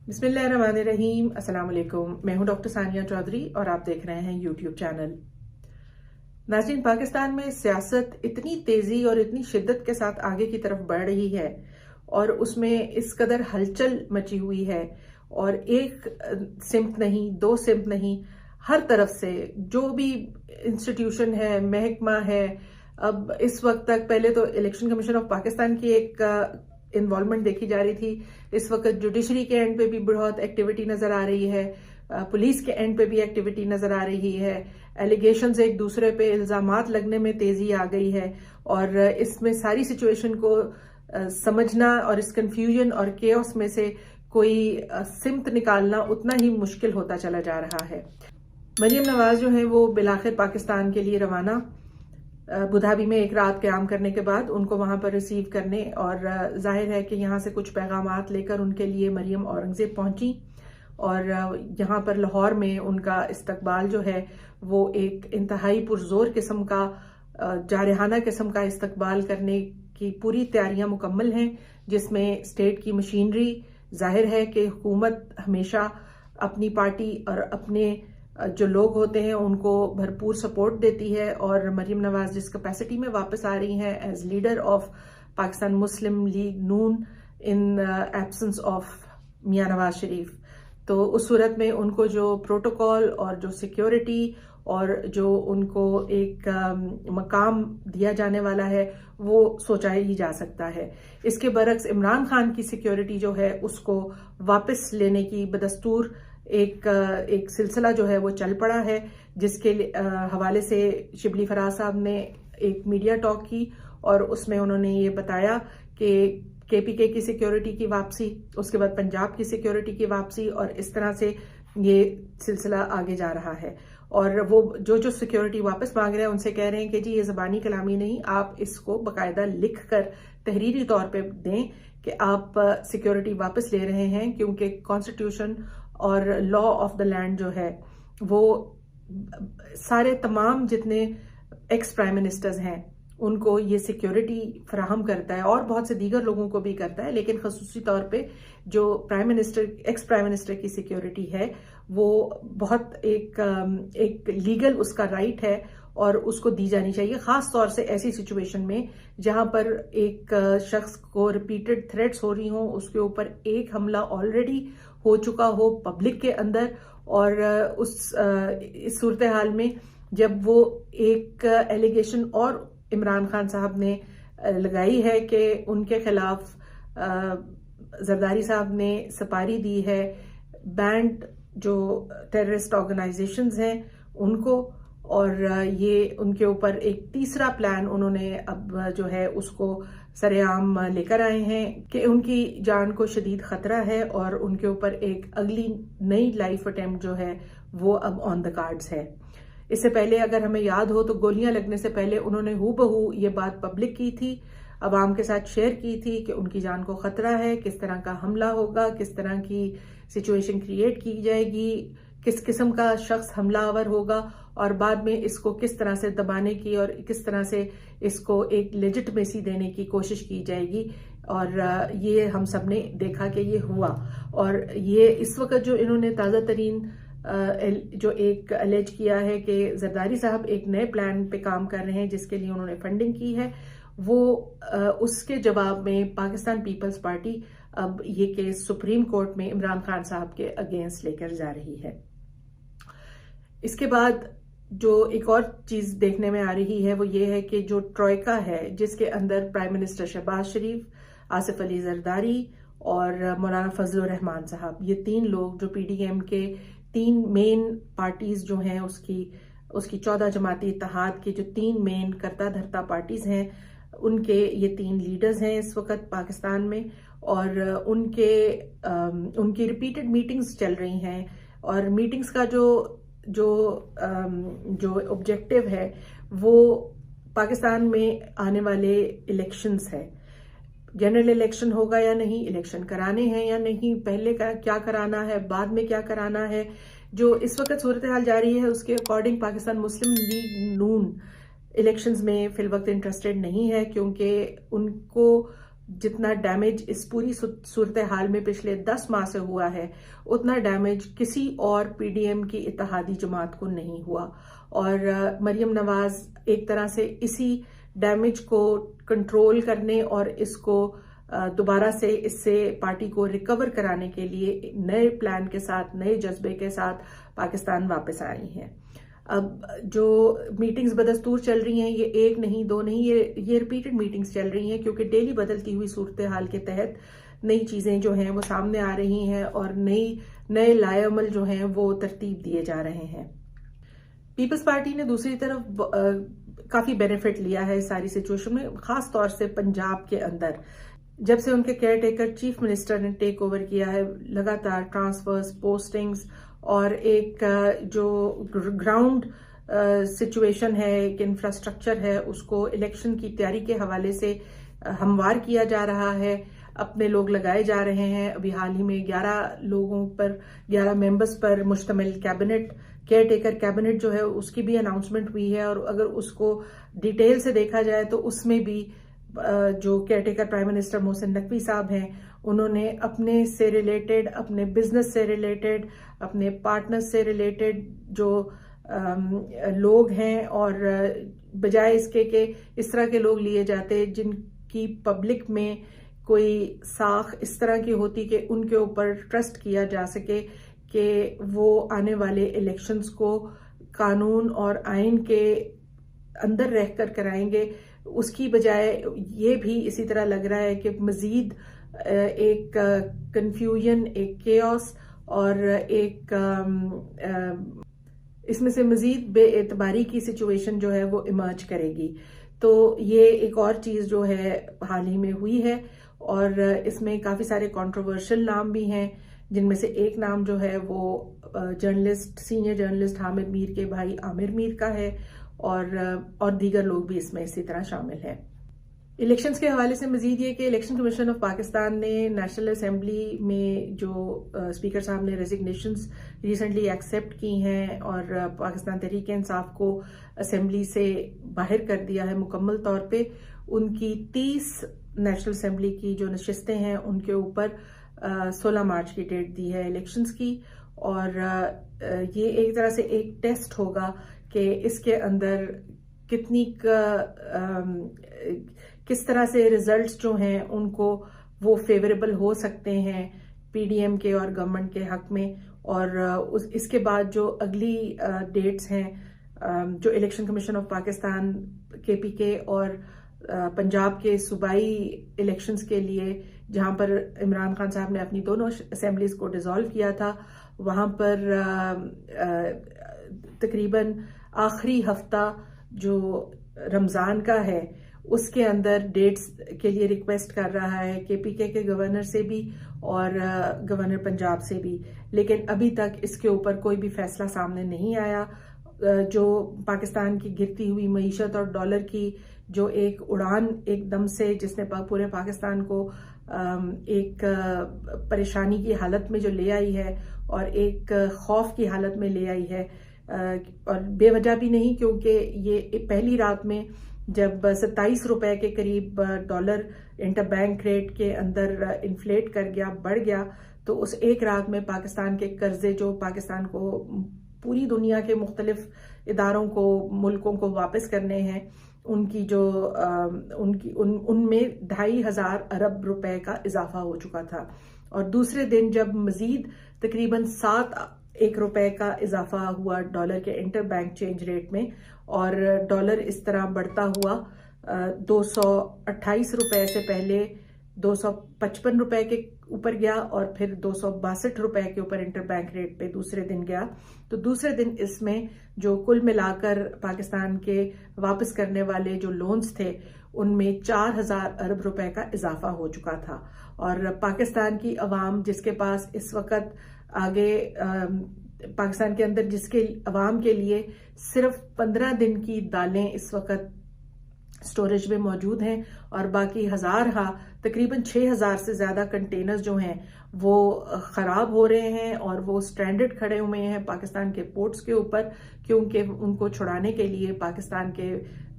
बिस्मिल्लाहिर्रहमानिर्रहीम। अस्सलाम वालेकुम। मैं हूं डॉक्टर सानिया चौधरी और आप देख रहे हैं यूट्यूब चैनल। नाज़रीन, पाकिस्तान में सियासत इतनी तेज़ी और इतनी शिद्दत के साथ आगे की तरफ बढ़ रही है और उसमें इस कदर हलचल मची हुई है और एक सिमत नहीं, दो सिमत नहीं, हर तरफ से जो भी इंस्टीट्यूशन है, महकमा है। अब इस वक्त तक पहले तो इलेक्शन कमीशन ऑफ पाकिस्तान की एक इन्वॉल्वमेंट देखी जा रही थी। इस वक्त जुडिशरी के एंड पे भी बहुत एक्टिविटी नजर आ रही है, पुलिस के एंड पे भी एक्टिविटी नजर आ रही है। एलिगेशंस एक दूसरे पे इल्जामात लगने में तेजी आ गई है और इसमें सारी सिचुएशन को समझना और इस कंफ्यूजन और केओस में से कोई सिमत निकालना उतना ही मुश्किल होता चला जा रहा है। मरियम नवाज जो है वो बिलाखिर पाकिस्तान के लिए रवाना, अबुधाबी में एक रात क़याम करने के बाद उनको वहां पर रिसीव करने और जाहिर है कि यहाँ से कुछ पैगामात लेकर उनके लिए मरियम औरंगजेब पहुंची और यहाँ पर लाहौर में उनका इस्तकबाल जो है वो एक इंतहाई पुरजोर किस्म का, जारहाना किस्म का इस्तकबाल करने की पूरी तैयारियां मुकम्मल हैं, जिसमें स्टेट की मशीनरी, जाहिर है कि हुकूमत हमेशा अपनी पार्टी और अपने जो लोग होते हैं उनको भरपूर सपोर्ट देती है और मरियम नवाज जिस कैपेसिटी में वापस आ रही हैं as leader of Pakistan Muslim League Noon in absence of Mian Nawaz Sharif, तो उस सूरत में उनको जो प्रोटोकॉल और जो सिक्योरिटी और जो उनको एक मकाम दिया जाने वाला है वो सोचा ही जा सकता है। इसके बरक्स इमरान खान की सिक्योरिटी जो है उसको वापस लेने की बदस्तूर एक सिलसिला जो है वो चल पड़ा है, जिसके हवाले से शिबली फराज साहब ने एक मीडिया टॉक की और उसमें उन्होंने ये बताया कि केपीके की सिक्योरिटी की वापसी, उसके बाद पंजाब की सिक्योरिटी की वापसी और इस तरह से ये सिलसिला आगे जा रहा है। और वो जो सिक्योरिटी वापस मांग रहे हैं उनसे कह रहे हैं कि जी ये ज़बानी कलामी नहीं, आप इसको बाकायदा लिख कर तहरीरी तौर पे दें कि आप सिक्योरिटी वापस ले रहे हैं, क्योंकि कॉन्स्टिट्यूशन और लॉ ऑफ द लैंड जो है वो सारे तमाम जितने एक्स प्राइम मिनिस्टर्स हैं उनको ये सिक्योरिटी फराहम करता है और बहुत से दीगर लोगों को भी करता है, लेकिन खसूसी तौर पे जो prime minister, ex prime minister की सिक्योरिटी है वो बहुत एक लीगल उसका राइट है और उसको दी जानी चाहिए, खास तौर से ऐसी सिचुएशन में जहां पर एक शख्स को रिपीटेड थ्रेट्स हो रही हो, उसके ऊपर एक हमला ऑलरेडी हो चुका हो पब्लिक के अंदर और इस सूरत हाल में जब वो एक एलिगेशन और इमरान खान साहब ने लगाई है कि उनके खिलाफ जरदारी साहब ने सपारी दी है बैंड जो टेररिस्ट ऑर्गेनाइजेशंस हैं उनको, और ये उनके ऊपर एक तीसरा प्लान उन्होंने अब जो है उसको सरेआम लेकर आए हैं कि उनकी जान को शदीद खतरा है और उनके ऊपर एक अगली नई लाइफ अटेम्प्ट जो है वो अब ऑन द कार्ड्स है। इससे पहले अगर हमें याद हो तो गोलियां लगने से पहले उन्होंने हूबहू ये बात पब्लिक की थी, अवाम के साथ शेयर की थी कि उनकी जान को खतरा है, किस तरह का हमला होगा, किस तरह की सिचुएशन क्रिएट की जाएगी, किस किस्म का शख्स हमलावर होगा और बाद में इसको किस तरह से दबाने की और किस तरह से इसको एक लेजिटिमेसी देने की कोशिश की जाएगी। और ये हम सब ने देखा कि ये हुआ। और ये इस वक्त जो इन्होंने ताज़ा तरीन जो एक अलेज किया है कि जरदारी साहब एक नए प्लान पे काम कर रहे हैं जिसके लिए उन्होंने फंडिंग की है, वो उसके जवाब में पाकिस्तान पीपल्स पार्टी अब ये केस सुप्रीम कोर्ट में इमरान खान साहब के अगेंस्ट लेकर जा रही है। इसके बाद जो एक और चीज देखने में आ रही है वो ये है कि जो ट्रोइका है जिसके अंदर प्राइम मिनिस्टर शहबाज शरीफ, आसिफ अली जरदारी और मौलाना फजलुर रहमान साहब, ये तीन लोग जो पीडीएम के तीन मेन पार्टीज जो हैं उसकी 14 जमाती इत्तेहाद की जो तीन मेन करता धरता पार्टीज हैं उनके ये तीन लीडर्स हैं इस वक्त पाकिस्तान में और उनकी रिपीटेड मीटिंग्स चल रही हैं और मीटिंग्स का जो ऑब्जेक्टिव है वो पाकिस्तान में आने वाले इलेक्शंस है। जनरल इलेक्शन होगा या नहीं, इलेक्शन कराने हैं या नहीं, पहले का क्या कराना है, बाद में क्या कराना है, जो इस वक्त सूरत हाल जारी है उसके अकॉर्डिंग पाकिस्तान मुस्लिम लीग नून इलेक्शंस में फिल वक्त इंटरेस्टेड नहीं है, क्योंकि उनको जितना डैमेज इस पूरी सूरत हाल में पिछले 10 माह से हुआ है, उतना डैमेज किसी और पीडीएम की इत्तेहादी जमात को नहीं हुआ। और मरियम नवाज एक तरह से इसी डैमेज को कंट्रोल करने और इसको दोबारा से इससे पार्टी को रिकवर कराने के लिए नए प्लान के साथ, नए जज्बे के साथ पाकिस्तान वापस आई हैं। अब जो मीटिंग्स बदस्तूर चल रही हैं, ये एक नहीं, दो नहीं, ये रिपीटेड मीटिंग्स चल रही हैं, क्योंकि डेली बदलती हुई सूरत हाल के तहत नई चीजें जो हैं वो सामने आ रही हैं और नए लाएअमल जो हैं वो तरतीब दिए जा रहे हैं। पीपल्स पार्टी ने दूसरी तरफ काफी बेनिफिट लिया है इस सारी सिचुएशन में, खास तौर से पंजाब के अंदर। जब से उनके केयर टेकर चीफ मिनिस्टर ने टेक ओवर किया है, लगातार ट्रांसफर्स, पोस्टिंग्स और एक जो ग्राउंड सिचुएशन है, एक इंफ्रास्ट्रक्चर है, उसको इलेक्शन की तैयारी के हवाले से हमवार किया जा रहा है। अपने लोग लगाए जा रहे हैं। अभी हाल ही में 11 मेंबर्स पर मुश्तमिल कैबिनेट, केयर टेकर कैबिनेट जो है उसकी भी अनाउंसमेंट हुई है। और अगर उसको डिटेल से देखा जाए तो उसमें भी जो care taker prime minister Mohsin Naqvi साहब हैं, उन्होंने अपने से रिलेटेड, अपने बिजनेस से रिलेटेड, अपने पार्टनर्स से रिलेटेड जो लोग हैं, और बजाय इसके कि इस तरह के लोग लिए जाते जिनकी पब्लिक में कोई साख इस तरह की होती कि उनके ऊपर ट्रस्ट किया जा सके कि वो आने वाले इलेक्शंस को कानून और आइन के अंदर रहकर कराएंगे, उसकी बजाय ये भी इसी तरह लग रहा है कि मजीद एक कंफ्यूजन, एक केओस और एक इसमें से मजीद बेएतबारी की सिचुएशन जो है वो इमर्ज करेगी। तो ये एक और चीज जो है हाल ही में हुई है, और इसमें काफी सारे कंट्रोवर्शियल नाम भी हैं, जिनमें से एक नाम जो है वो journalist, senior journalist Hamid Mir के भाई आमिर मीर का है, और दीगर लोग भी इसमें इसी तरह शामिल हैं। इलेक्शंस के हवाले से मजीद ये कि इलेक्शन कमीशन ऑफ पाकिस्तान ने नेशनल असेंबली में जो स्पीकर साहब ने रेजिग्नेशंस रिसेंटली एक्सेप्ट की हैं और पाकिस्तान तहरीक इंसाफ को असेंबली से बाहर कर दिया है मुकम्मल तौर पे, उनकी 30 नेशनल असेंबली की जो नशिस्तें हैं उनके ऊपर 16 मार्च की डेट दी है इलेक्शंस की। और ये एक तरह से एक टेस्ट होगा कि इसके अंदर किस तरह से रिजल्ट्स जो हैं उनको वो फेवरेबल हो सकते हैं पीडीएम के और गवर्नमेंट के हक में। और इसके बाद जो अगली डेट्स हैं, जो election commission of Pakistan KPK और पंजाब के सूबाई इलेक्शंस के लिए, जहां पर इमरान खान साहब ने अपनी दोनों असेंबलीज को डिसॉल्व किया था, वहां पर तकरीबन आखिरी हफ्ता जो रमजान का है उसके अंदर डेट्स के लिए रिक्वेस्ट कर रहा है केपीके के गवर्नर से भी और गवर्नर पंजाब से भी। लेकिन अभी तक इसके ऊपर कोई भी फैसला सामने नहीं आया। जो पाकिस्तान की गिरती हुई मईशत और डॉलर की जो एक उड़ान एकदम से, जिसने पूरे पाकिस्तान को एक परेशानी की हालत में जो ले आई है और एक खौफ की हालत में ले आई है, और बेवजह भी नहीं, क्योंकि ये पहली रात में जब 27 रुपए के करीब डॉलर इंटरबैंक रेट के अंदर इन्फ्लेट कर गया, बढ़ गया, तो उस एक रात में पाकिस्तान के कर्जे जो पाकिस्तान को पूरी दुनिया के मुख्तलिफ इदारों को, मुल्कों को वापस करने हैं, उनकी जो उनमें 2,500 अरब रुपए का इजाफा हो चुका था। और दूसरे दिन जब मजीद तकरीबन 7 रुपए का इजाफा हुआ डॉलर के इंटरबैंक चेंज रेट में, और डॉलर इस तरह बढ़ता हुआ 228 रुपए से पहले 255 रुपए के ऊपर गया और फिर 262 रुपए के ऊपर इंटरबैंक रेट पे दूसरे दिन गया। तो दूसरे दिन इसमें जो कुल मिलाकर पाकिस्तान के वापस करने वाले जो लोन्स थे उनमें 4,000 अरब रुपए का इजाफा हो चुका था। और पाकिस्तान की अवाम, जिसके पास इस वक्त आगे पाकिस्तान के अंदर जिसके अवाम के लिए सिर्फ 15 दिन की दालें इस वक्त स्टोरेज में मौजूद हैं और बाकी तकरीबन 6,000 से ज्यादा कंटेनर्स जो हैं वो खराब हो रहे हैं और वो स्ट्रैंडेड खड़े हुए हैं पाकिस्तान के पोर्ट्स के ऊपर, क्योंकि उनको छुड़ाने के लिए पाकिस्तान के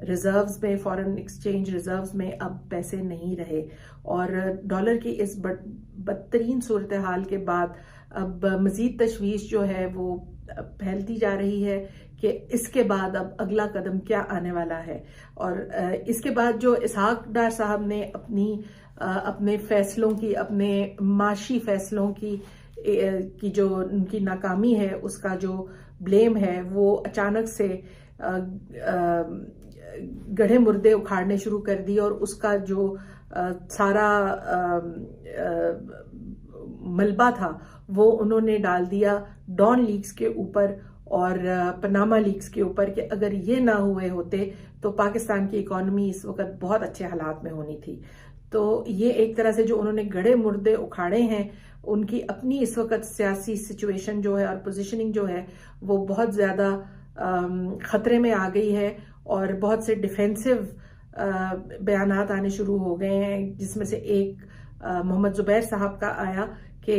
रिजर्व्स में, फॉरेन एक्सचेंज रिजर्व्स में अब पैसे नहीं रहे और डॉलर की इस बदतरीन सूरत हाल के बाद अब मजीद तशवीश जो है वो फैलती जा रही है कि इसके बाद अब अगला कदम क्या आने वाला है। और इसके बाद जो इसहाक डार साहब ने अपने फैसलों की, अपने माशी फैसलों की जो उनकी नाकामी है उसका जो ब्लेम है वो अचानक से गढ़े मुर्दे उखाड़ने शुरू कर दी और उसका जो सारा मलबा था वो उन्होंने डाल दिया डॉन लीक्स के ऊपर और पनामा लीक्स के ऊपर कि अगर ये ना हुए होते तो पाकिस्तान की इकोनॉमी इस वक्त बहुत अच्छे हालात में होनी थी। तो ये एक तरह से जो उन्होंने गड़े मुर्दे उखाड़े हैं, उनकी अपनी इस वक्त सियासी सिचुएशन जो है और पोजीशनिंग जो है वो बहुत ज्यादा खतरे में आ गई है और बहुत से डिफेंसिव बयानात आने शुरू हो गए हैं, जिसमें से एक मोहम्मद जुबैर साहब का आया कि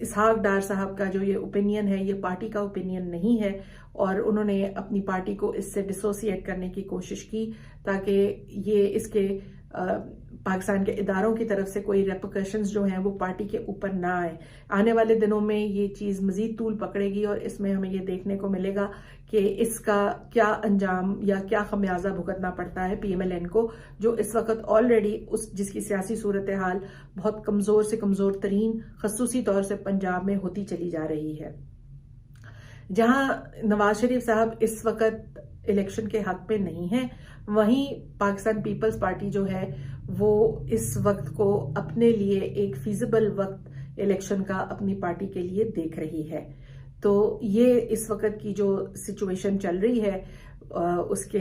इसहाक डार साहब का जो ये ओपिनियन है ये पार्टी का ओपिनियन नहीं है और उन्होंने अपनी पार्टी को इससे डिसोसिएट करने की कोशिश की ताकि ये इसके पाकिस्तान के इदारों की तरफ से कोई रेपरकशंस जो हैं वो पार्टी के ऊपर ना आए। आने वाले दिनों में ये चीज़ मजीद तूल पकड़ेगी और इसमें हमें ये देखने को मिलेगा कि इसका क्या अंजाम या क्या खमियाजा भुगतना पड़ता है PMLN को, जो इस वक्त ऑलरेडी जिसकी सियासी सूरत हाल बहुत कमज़ोर से कमज़ोर तरीन खसूसी तौर से पंजाब में होती चली जा रही है। जहां नवाज शरीफ साहब इस वक्त इलेक्शन के हक पे नहीं है, वहीं पाकिस्तान पीपल्स पार्टी जो है वो इस वक्त को अपने लिए एक फीजिबल वक्त इलेक्शन का अपनी पार्टी के लिए देख रही है। तो ये इस वक्त की जो सिचुएशन चल रही है उसके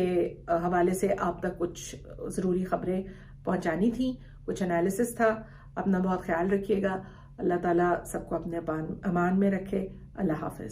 हवाले से आप तक कुछ ज़रूरी खबरें पहुंचानी थी, कुछ एनालिसिस था। अपना बहुत ख्याल रखिएगा। अल्लाह ताला सबको अपने अमान में रखे। अल्लाह हाफिज।